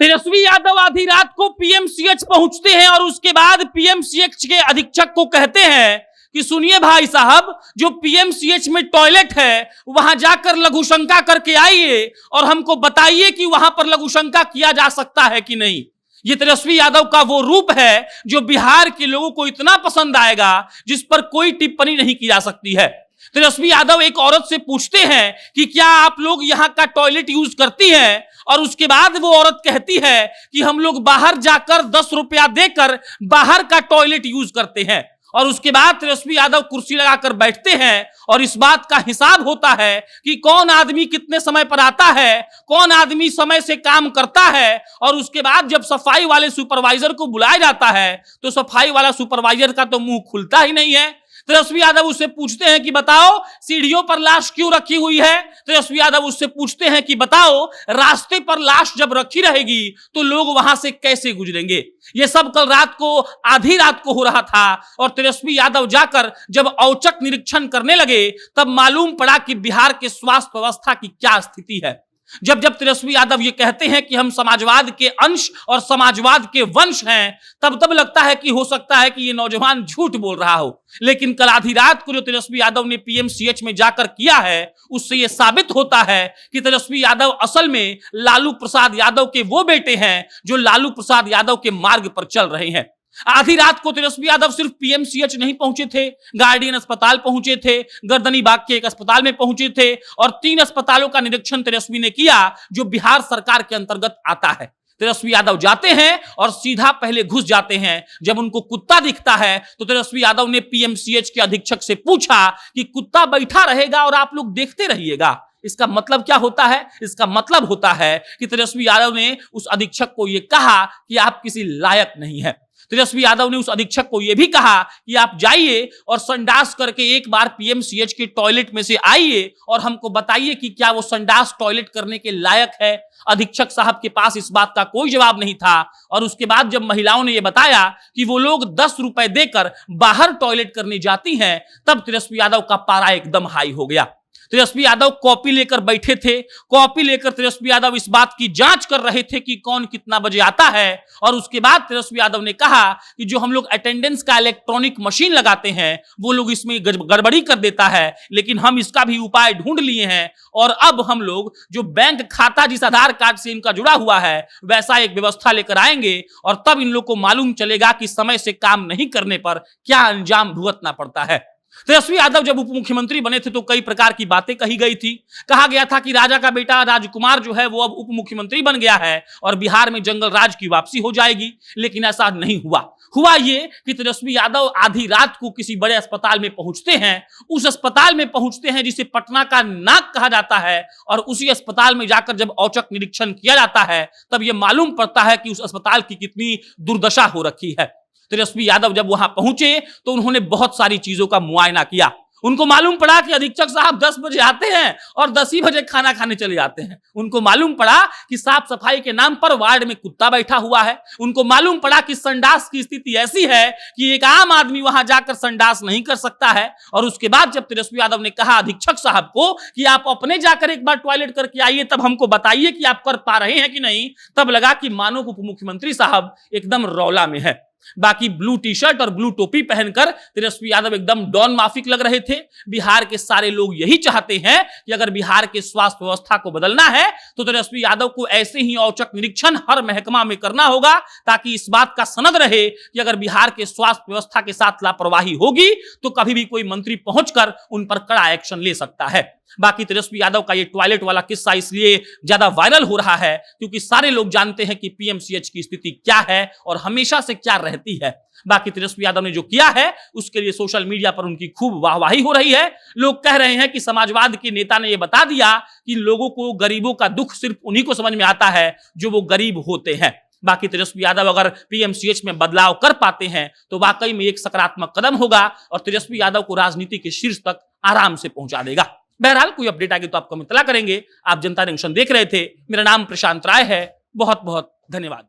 तेजस्वी यादव आधी रात को पीएमसीएच पहुंचते हैं और उसके बाद पीएमसीएच के अधीक्षक को कहते हैं कि सुनिए भाई साहब, जो पीएमसीएच में टॉयलेट है वहां जाकर लघुशंका करके आइए और हमको बताइए कि वहां पर लघुशंका किया जा सकता है कि नहीं। ये तेजस्वी यादव का वो रूप है जो बिहार के लोगों को इतना पसंद आएगा जिस पर कोई टिप्पणी नहीं की जा सकती है। तेजस्वी यादव एक औरत से पूछते हैं कि क्या आप लोग यहाँ का टॉयलेट यूज करती हैं, और उसके बाद वो औरत कहती है कि हम लोग बाहर जाकर 10 रुपया देकर बाहर का टॉयलेट यूज करते हैं। और उसके बाद तेजस्वी यादव कुर्सी लगाकर बैठते हैं और इस बात का हिसाब होता है कि कौन आदमी कितने समय पर आता है, कौन आदमी समय से काम करता है। और उसके बाद जब सफाई वाले सुपरवाइजर को बुलाया जाता है तो सफाई वाला सुपरवाइजर का तो मुंह खुलता ही नहीं है। तेजस्वी यादव उससे पूछते हैं कि बताओ सीढ़ियों पर लाश क्यों रखी हुई है। तेजस्वी यादव उससे पूछते हैं कि बताओ रास्ते पर लाश जब रखी रहेगी तो लोग वहां से कैसे गुजरेंगे। ये सब कल रात को आधी रात को हो रहा था और तेजस्वी यादव जाकर जब औचक निरीक्षण करने लगे तब मालूम पड़ा कि बिहार के स्वास्थ्य व्यवस्था की क्या स्थिति है। जब जब तेजस्वी यादव ये कहते हैं कि हम समाजवाद के अंश और समाजवाद के वंश हैं, तब तब लगता है कि हो सकता है कि ये नौजवान झूठ बोल रहा हो। लेकिन कल आधी रात को जो तेजस्वी यादव ने पीएमसीएच में जाकर किया है उससे यह साबित होता है कि तेजस्वी यादव असल में लालू प्रसाद यादव के वो बेटे हैं जो लालू प्रसाद यादव के मार्ग पर चल रहे हैं। आधी रात को तेजस्वी यादव सिर्फ पीएमसीएच नहीं पहुंचे थे, गार्डियन अस्पताल पहुंचे थे, गर्दनी बाग के एक अस्पताल में पहुंचे थे और 3 अस्पतालों का निरीक्षण तेजस्वी ने किया जो बिहार सरकार के अंतर्गत आता है। तेजस्वी यादव जाते हैं और सीधा पहले घुस जाते हैं। जब उनको कुत्ता दिखता है तो तेजस्वी यादव ने पीएमसीएच के अधीक्षक से पूछा कि कुत्ता बैठा रहेगा और आप लोग देखते रहिएगा, इसका मतलब क्या होता है? इसका मतलब होता है कि तेजस्वी यादव ने उस अधीक्षक को यह कहा कि आप किसी लायक नहीं है। तेजस्वी यादव ने उस अधीक्षक को यह भी कहा कि आप जाइए और संडास करके एक बार पीएमसीएच के टॉयलेट में से आइए और हमको बताइए कि क्या वो संडास टॉयलेट करने के लायक है। अधीक्षक साहब के पास इस बात का कोई जवाब नहीं था। और उसके बाद जब महिलाओं ने यह बताया कि वो लोग 10 रुपए देकर बाहर टॉयलेट करने जाती हैं, तब तेजस्वी यादव का पारा एकदम हाई हो गया। तेजस्वी यादव कॉपी लेकर बैठे थे। कॉपी लेकर तेजस्वी यादव इस बात की जांच कर रहे थे कि कौन कितना बजे आता है। और उसके बाद तेजस्वी यादव ने कहा कि जो हम लोग अटेंडेंस का इलेक्ट्रॉनिक मशीन लगाते हैं वो लोग इसमें गड़बड़ी कर देता है, लेकिन हम इसका भी उपाय ढूंढ लिए हैं और अब हम लोग जो बैंक खाता जिस आधार कार्ड से इनका जुड़ा हुआ है वैसा एक व्यवस्था लेकर आएंगे और तब इन लोग को मालूम चलेगा कि समय से काम नहीं करने पर क्या अंजाम भुगतना पड़ता है। तेजस्वी यादव जब उप मुख्यमंत्री बने थे तो कई प्रकार की बातें कही गई थी। कहा गया था कि राजा का बेटा राजकुमार जो है वो अब उप मुख्यमंत्री बन गया है और बिहार में जंगल राज की वापसी हो जाएगी, लेकिन ऐसा नहीं हुआ। हुआ ये कि तेजस्वी यादव आधी रात को किसी बड़े अस्पताल में पहुंचते हैं। उस अस्पताल में पहुंचते हैं जिसे पटना का नाक कहा जाता है और उसी अस्पताल में जाकर जब औचक निरीक्षण किया जाता है तब यह मालूम पड़ता है कि उस अस्पताल की कितनी दुर्दशा हो रखी है। तेजस्वी यादव जब वहां पहुंचे तो उन्होंने बहुत सारी चीजों का मुआयना किया। उनको मालूम पड़ा कि अधीक्षक साहब 10 बजे आते हैं और 10 ही बजे खाना खाने चले जाते हैं। उनको मालूम पड़ा कि साफ सफाई के नाम पर वार्ड में कुत्ता बैठा हुआ है। उनको मालूम पड़ा कि संडास की स्थिति ऐसी है कि एक आम आदमी वहां जाकर संडास नहीं कर सकता है। और उसके बाद जब तेजस्वी यादव ने कहा अधीक्षक साहब को कि आप अपने जाकर एक बार टॉयलेट करके आइए, तब हमको बताइए कि आप कर पा रहे हैं कि नहीं, तब लगा कि मानो उप मुख्यमंत्री साहब एकदम रौला में है। बाकी ब्लू टी शर्ट और ब्लू टोपी पहनकर तेजस्वी यादव एकदम डॉन माफिक लग रहे थे। बिहार के सारे लोग यही चाहते हैं कि अगर बिहार के स्वास्थ्य व्यवस्था को बदलना है तो तेजस्वी यादव को ऐसे ही औचक निरीक्षण हर महकमा में करना होगा ताकि इस बात का सनद रहे कि अगर बिहार के स्वास्थ्य व्यवस्था के साथ लापरवाही होगी तो कभी भी कोई मंत्री पहुंचकर उन पर कड़ा एक्शन ले सकता है। बाकी तेजस्वी यादव का ये टॉयलेट वाला किस्सा इसलिए ज्यादा वायरल हो रहा है क्योंकि सारे लोग जानते हैं कि पीएमसीएच की स्थिति क्या है और हमेशा से क्या रहती है। बाकी तेजस्वी यादव ने जो किया है उसके लिए सोशल मीडिया पर उनकी खूब वाहवाही हो रही है। लोग कह रहे हैं कि समाजवाद के नेता ने यह बता दिया कि लोगों को, गरीबों का दुख सिर्फ उन्हीं को समझ में आता है जो वो गरीब होते हैं। बाकी तेजस्वी यादव अगर पीएमसीएच में बदलाव कर पाते हैं तो वाकई में एक सकारात्मक कदम होगा और तेजस्वी यादव को राजनीति के शीर्ष तक आराम से पहुंचा देगा। बहरहाल कोई अपडेट आगे तो आपको हम इत्तला करेंगे। आप जनता जंक्शन देख रहे थे। मेरा नाम प्रशांत राय है। बहुत बहुत धन्यवाद।